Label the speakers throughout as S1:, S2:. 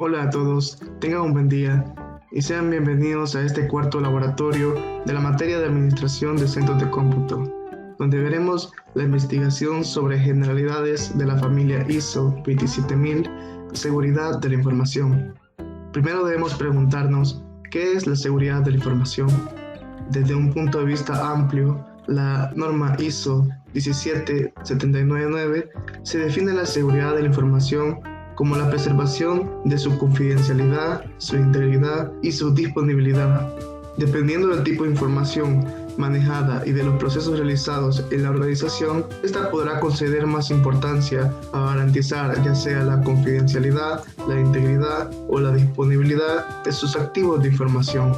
S1: Hola a todos, tengan un buen día y sean bienvenidos a este cuarto laboratorio de la materia de Administración de Centros de Cómputo, donde veremos la investigación sobre generalidades de la familia ISO 27000, seguridad de la información. Primero debemos preguntarnos, ¿qué es la seguridad de la información? Desde un punto de vista amplio, la norma ISO 17799 se define la seguridad de la información como la preservación de su confidencialidad, su integridad y su disponibilidad. Dependiendo del tipo de información manejada y de los procesos realizados en la organización, esta podrá conceder más importancia a garantizar ya sea la confidencialidad, la integridad o la disponibilidad de sus activos de información.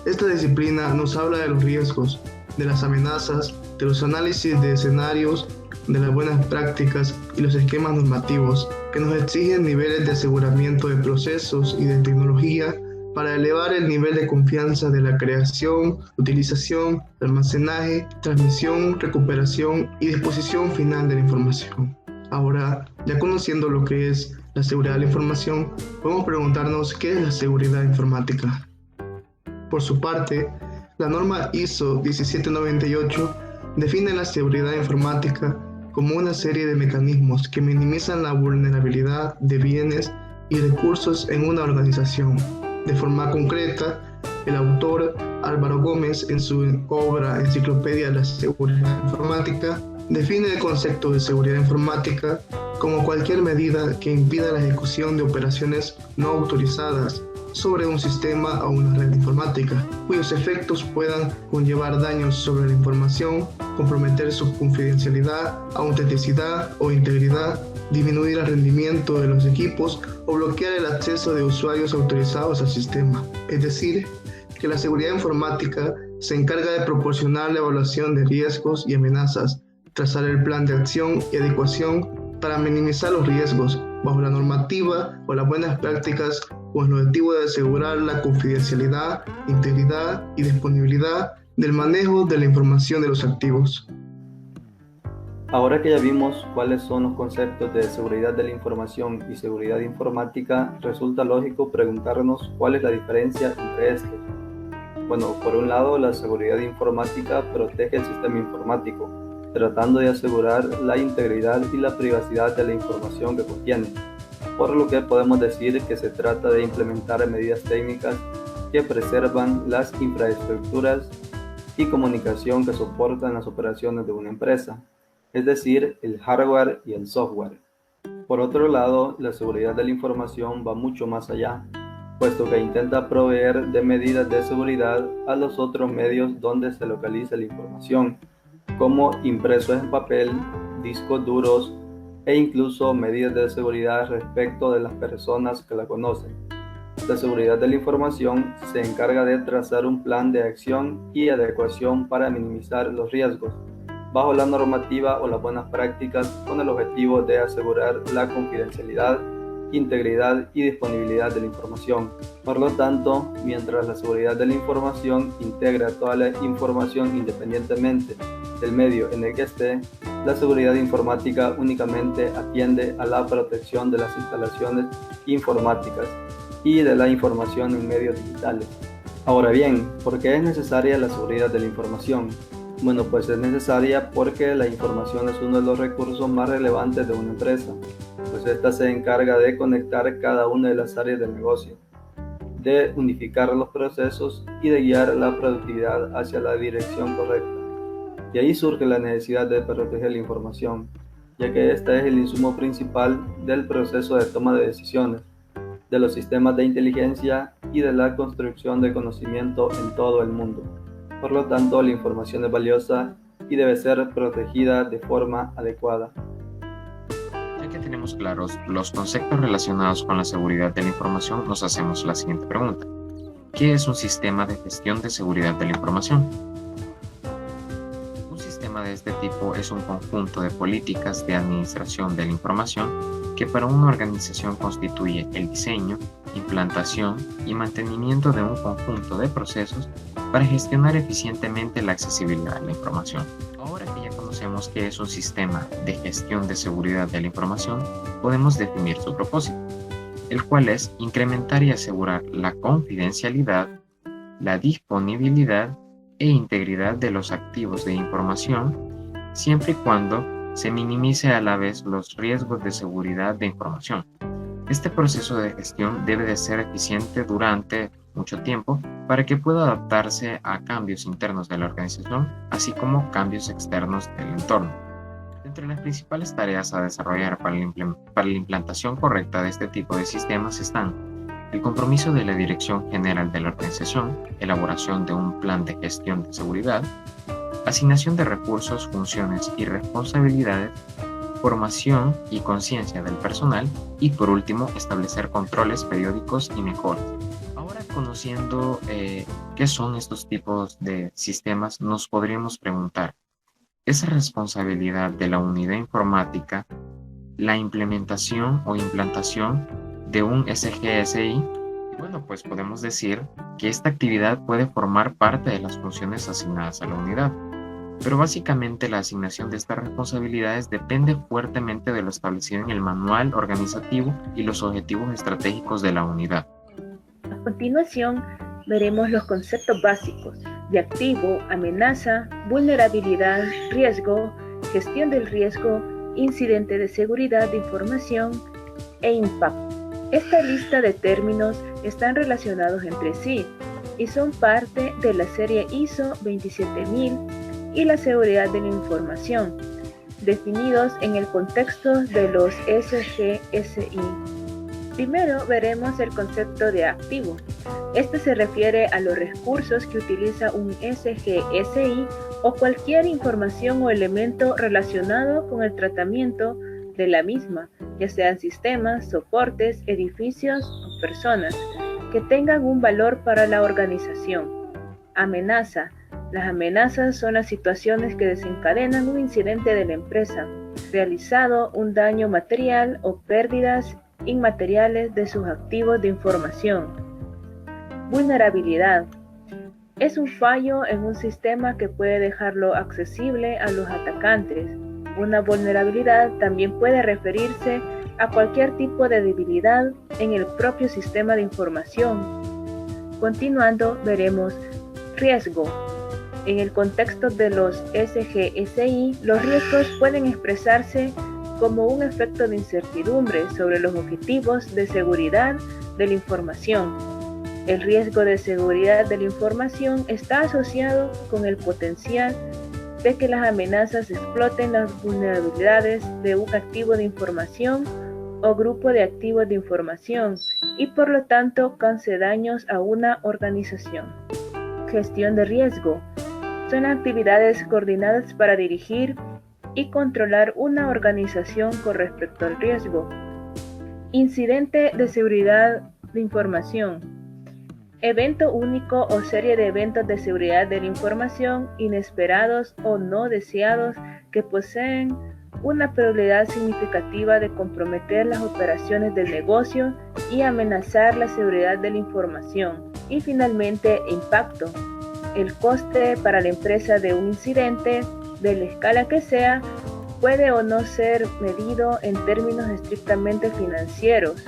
S1: Esta disciplina nos habla de los riesgos, de las amenazas, de los análisis de escenarios, de las buenas prácticas y los esquemas normativos que nos exigen niveles de aseguramiento de procesos y de tecnología para elevar el nivel de confianza de la creación, utilización, almacenaje, transmisión, recuperación y disposición final de la información. Ahora, ya conociendo lo que es la seguridad de la información, podemos preguntarnos qué es la seguridad informática. Por su parte, la norma ISO 17798 define la seguridad informática como una serie de mecanismos que minimizan la vulnerabilidad de bienes y recursos en una organización. De forma concreta, el autor Álvaro Gómez, en su obra Enciclopedia de la Seguridad Informática, define el concepto de seguridad informática como cualquier medida que impida la ejecución de operaciones no autorizadas sobre un sistema o una red informática, cuyos efectos puedan conllevar daños sobre la información, comprometer su confidencialidad, autenticidad o integridad, disminuir el rendimiento de los equipos o bloquear el acceso de usuarios autorizados al sistema. Es decir, que la seguridad informática se encarga de proporcionar la evaluación de riesgos y amenazas, trazar el plan de acción y adecuación para minimizar los riesgos bajo la normativa o las buenas prácticas con el objetivo de asegurar la confidencialidad, integridad y disponibilidad del manejo de la información de los activos.
S2: Ahora que ya vimos cuáles son los conceptos de seguridad de la información y seguridad informática, resulta lógico preguntarnos cuál es la diferencia entre estos. Bueno, por un lado, la seguridad informática protege el sistema informático, tratando de asegurar la integridad y la privacidad de la información que contiene, por lo que podemos decir que se trata de implementar medidas técnicas que preservan las infraestructuras y comunicación que soportan las operaciones de una empresa, es decir, el hardware y el software. Por otro lado, la seguridad de la información va mucho más allá, puesto que intenta proveer de medidas de seguridad a los otros medios donde se localiza la información, como impresos en papel, discos duros e incluso medidas de seguridad respecto de las personas que la conocen. La seguridad de la información se encarga de trazar un plan de acción y adecuación para minimizar los riesgos, bajo la normativa o las buenas prácticas con el objetivo de asegurar la confidencialidad, integridad y disponibilidad de la información. Por lo tanto, mientras la seguridad de la información integra toda la información independientemente del medio en el que esté, la seguridad informática únicamente atiende a la protección de las instalaciones informáticas y de la información en medios digitales. Ahora bien, ¿por qué es necesaria la seguridad de la información? Bueno, pues es necesaria porque la información es uno de los recursos más relevantes de una empresa, pues esta se encarga de conectar cada una de las áreas del negocio, de unificar los procesos y de guiar la productividad hacia la dirección correcta. Y ahí surge la necesidad de proteger la información, ya que esta es el insumo principal del proceso de toma de decisiones, de los sistemas de inteligencia y de la construcción de conocimiento en todo el mundo. Por lo tanto, la información es valiosa y debe ser protegida de forma adecuada.
S3: Ya que tenemos claros los conceptos relacionados con la seguridad de la información, nos hacemos la siguiente pregunta. ¿Qué es un sistema de gestión de seguridad de la información? Un sistema de este tipo es un conjunto de políticas de administración de la información que para una organización constituye el diseño, implantación y mantenimiento de un conjunto de procesos para gestionar eficientemente la accesibilidad de la información. Ahora que ya conocemos qué es un sistema de gestión de seguridad de la información, podemos definir su propósito. el cual es incrementar y asegurar la confidencialidad, la disponibilidad e integridad de los activos de información, siempre y cuando se minimice a la vez los riesgos de seguridad de información. Este proceso de gestión debe de ser eficiente durante mucho tiempo para que pueda adaptarse a cambios internos de la organización, así como cambios externos del entorno. Entre las principales tareas a desarrollar para la implantación correcta de este tipo de sistemas están el compromiso de la Dirección General de la organización, elaboración de un plan de gestión de seguridad, asignación de recursos, funciones y responsabilidades, formación y conciencia del personal y, por último, establecer controles periódicos y mejoras. Ahora, conociendo qué son estos tipos de sistemas, nos podríamos preguntar, ¿es responsabilidad de la unidad informática la implementación o implantación de un SGSI? Bueno, pues podemos decir que esta actividad puede formar parte de las funciones asignadas a la unidad, pero básicamente la asignación de estas responsabilidades depende fuertemente de lo establecido en el manual organizativo y los objetivos estratégicos de la unidad.
S4: A continuación, veremos los conceptos básicos de activo, amenaza, vulnerabilidad, riesgo, gestión del riesgo, incidente de seguridad de información e impacto. Esta lista de términos están relacionados entre sí y son parte de la serie ISO 27000 y la seguridad de la información, definidos en el contexto de los SGSI. Primero veremos el concepto de activo. Este se refiere a los recursos que utiliza un SGSI o cualquier información o elemento relacionado con el tratamiento de la misma, ya sean sistemas, soportes, edificios o personas, que tengan un valor para la organización. Amenaza. Las amenazas son las situaciones que desencadenan un incidente de la empresa, realizado un daño material o pérdidas inmateriales de sus activos de información. Vulnerabilidad. Es un fallo en un sistema que puede dejarlo accesible a los atacantes. Una vulnerabilidad también puede referirse a cualquier tipo de debilidad en el propio sistema de información. Continuando, veremos riesgo. En el contexto de los SGSI, los riesgos pueden expresarse como un efecto de incertidumbre sobre los objetivos de seguridad de la información. El riesgo de seguridad de la información está asociado con el potencial de que las amenazas exploten las vulnerabilidades de un activo de información o grupo de activos de información y por lo tanto cause daños a una organización. Gestión de riesgo. Son actividades coordinadas para dirigir y controlar una organización con respecto al riesgo. Incidente de seguridad de información. Evento único o serie de eventos de seguridad de la información inesperados o no deseados que poseen una probabilidad significativa de comprometer las operaciones del negocio y amenazar la seguridad de la información. Y finalmente, impacto. El coste para la empresa de un incidente, de la escala que sea, puede o no ser medido en términos estrictamente financieros.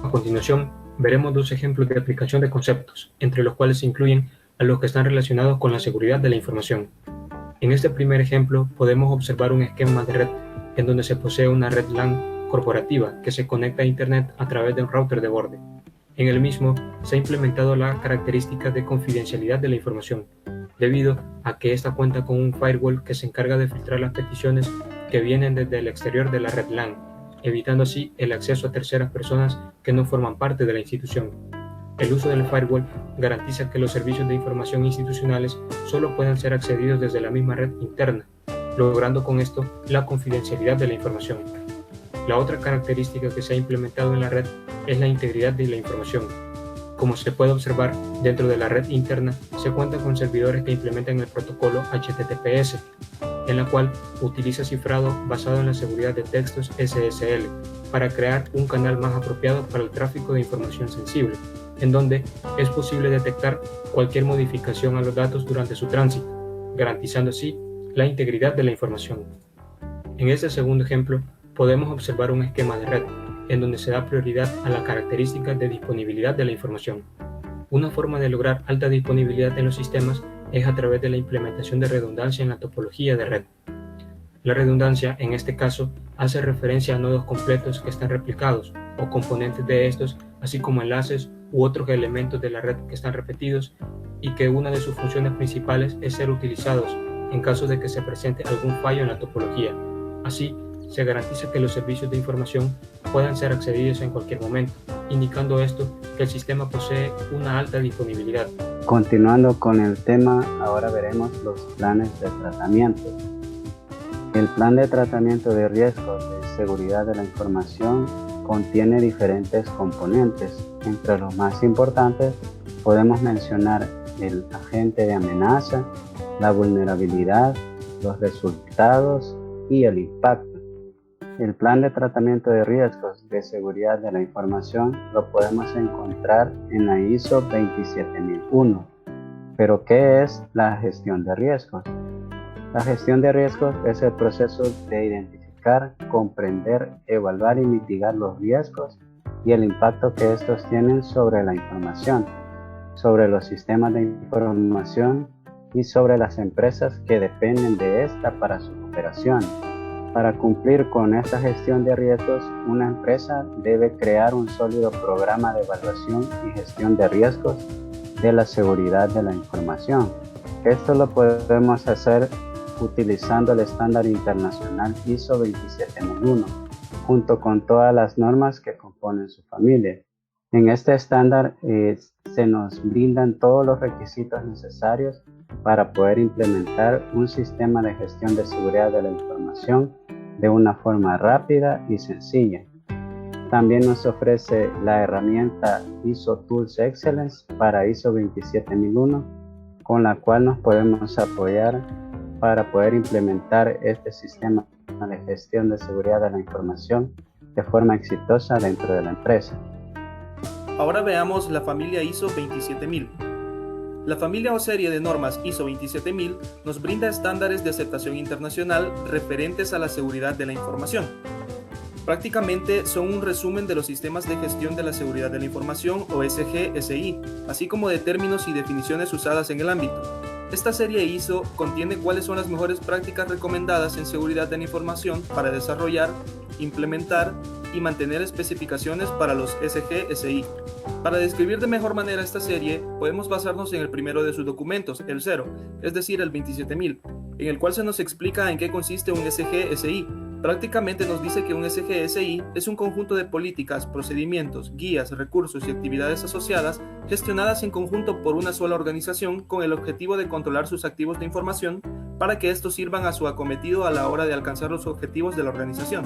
S5: A continuación, veremos dos ejemplos de aplicación de conceptos, entre los cuales se incluyen a los que están relacionados con la seguridad de la información. En este primer ejemplo, podemos observar un esquema de red en donde se posee una red LAN corporativa que se conecta a Internet a través de un router de borde. En el mismo se ha implementado la característica de confidencialidad de la información, debido a que esta cuenta con un firewall que se encarga de filtrar las peticiones que vienen desde el exterior de la red LAN, evitando así el acceso a terceras personas que no forman parte de la institución. El uso del firewall garantiza que los servicios de información institucionales solo puedan ser accedidos desde la misma red interna, logrando con esto la confidencialidad de la información. La otra característica que se ha implementado en la red es la integridad de la información. Como se puede observar, dentro de la red interna se cuenta con servidores que implementan el protocolo HTTPS, en la cual utiliza cifrado basado en la seguridad de textos SSL para crear un canal más apropiado para el tráfico de información sensible, en donde es posible detectar cualquier modificación a los datos durante su tránsito, garantizando así la integridad de la información. En este segundo ejemplo, podemos observar un esquema de red, en donde se da prioridad a las características de disponibilidad de la información. Una forma de lograr alta disponibilidad en los sistemas es a través de la implementación de redundancia en la topología de red. La redundancia, en este caso, hace referencia a nodos completos que están replicados o componentes de estos, así como enlaces u otros elementos de la red que están repetidos y que una de sus funciones principales es ser utilizados en caso de que se presente algún fallo en la topología. Así, se garantiza que los servicios de información puedan ser accedidos en cualquier momento, indicando esto que el sistema posee una alta disponibilidad.
S6: Continuando con el tema, ahora veremos los planes de tratamiento. El plan de tratamiento de riesgos de seguridad de la información contiene diferentes componentes. Entre los más importantes podemos mencionar el agente de amenaza, la vulnerabilidad, los resultados y el impacto. El plan de tratamiento de riesgos de seguridad de la información lo podemos encontrar en la ISO 27001. ¿Pero qué es la gestión de riesgos? La gestión de riesgos es el proceso de identificar, comprender, evaluar y mitigar los riesgos y el impacto que estos tienen sobre la información, sobre los sistemas de información y sobre las empresas que dependen de esta para su operación. Para cumplir con esta gestión de riesgos, una empresa debe crear un sólido programa de evaluación y gestión de riesgos de la seguridad de la información. Esto lo podemos hacer utilizando el estándar internacional ISO 27001, junto con todas las normas que componen su familia. En este estándar se nos brindan todos los requisitos necesarios para poder implementar un sistema de gestión de seguridad de la información de una forma rápida y sencilla. También nos ofrece la herramienta ISO Tools Excellence para ISO 27001, con la cual nos podemos apoyar para poder implementar este sistema de gestión de seguridad de la información de forma exitosa dentro de la empresa.
S7: Ahora veamos la familia ISO 27000. La familia o serie de normas ISO 27000 nos brinda estándares de aceptación internacional referentes a la seguridad de la información. Prácticamente son un resumen de los sistemas de gestión de la seguridad de la información o SG-SI, así como de términos y definiciones usadas en el ámbito. Esta serie ISO contiene cuáles son las mejores prácticas recomendadas en seguridad de la información para desarrollar, implementar y mantener especificaciones para los SG-SI. Para describir de mejor manera esta serie, podemos basarnos en el primero de sus documentos, el 0, es decir, el 27000, en el cual se nos explica en qué consiste un SG-SI. Prácticamente nos dice que un SG-SI es un conjunto de políticas, procedimientos, guías, recursos y actividades asociadas gestionadas en conjunto por una sola organización con el objetivo de controlar sus activos de información para que estos sirvan a su acometido a la hora de alcanzar los objetivos de la organización.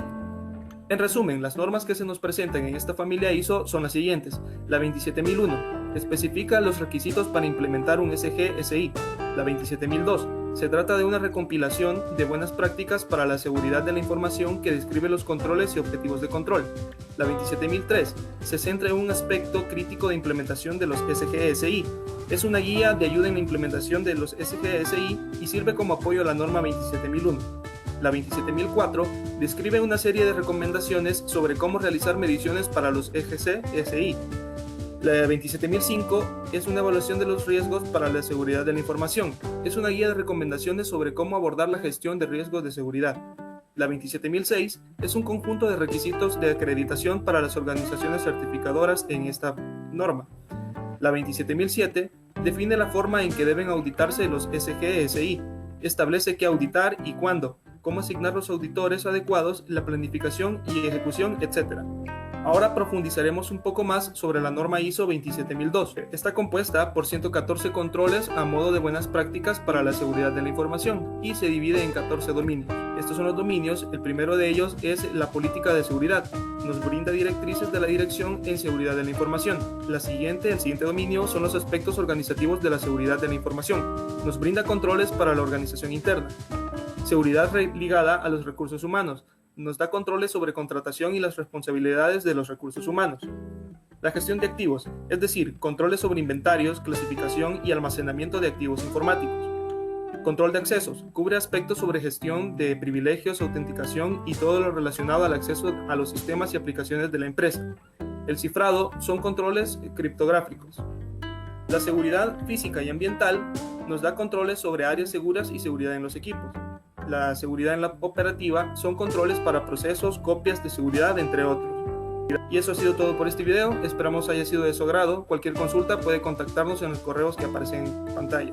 S7: En resumen, las normas que se nos presentan en esta familia ISO son las siguientes. La 27001 especifica los requisitos para implementar un SG-SI. La 27002 se trata de una recompilación de buenas prácticas para la seguridad de la información que describe los controles y objetivos de control. La 27003 se centra en un aspecto crítico de implementación de los SG-SI. Es una guía de ayuda en la implementación de los SG-SI y sirve como apoyo a la norma 27001. La 27004 describe una serie de recomendaciones sobre cómo realizar mediciones para los SG-SI. La 27005 es una evaluación de los riesgos para la seguridad de la información. Es una guía de recomendaciones sobre cómo abordar la gestión de riesgos de seguridad. La 27006 es un conjunto de requisitos de acreditación para las organizaciones certificadoras en esta norma. La 27007 define la forma en que deben auditarse los SG-SI. Establece qué auditar y cuándo, cómo asignar los auditores adecuados, la planificación y ejecución, etc. Ahora profundizaremos un poco más sobre la norma ISO 27002. Está compuesta por 114 controles a modo de buenas prácticas para la seguridad de la información y se divide en 14 dominios. Estos son los dominios. El primero de ellos es la política de seguridad. Nos brinda directrices de la dirección en seguridad de la información. El siguiente dominio son los aspectos organizativos de la seguridad de la información. Nos brinda controles para la organización interna. Seguridad ligada a los recursos humanos. Nos da controles sobre contratación y las responsabilidades de los recursos humanos. La gestión de activos, es decir, controles sobre inventarios, clasificación y almacenamiento de activos informáticos. Control de accesos. Cubre aspectos sobre gestión de privilegios, autenticación y todo lo relacionado al acceso a los sistemas y aplicaciones de la empresa. El cifrado son controles criptográficos. La seguridad física y ambiental nos da controles sobre áreas seguras y seguridad en los equipos. La seguridad en la operativa son controles para procesos, copias de seguridad, entre otros. Y eso ha sido todo por este video. Esperamos haya sido de su agrado. Cualquier consulta puede contactarnos en los correos que aparecen en pantalla.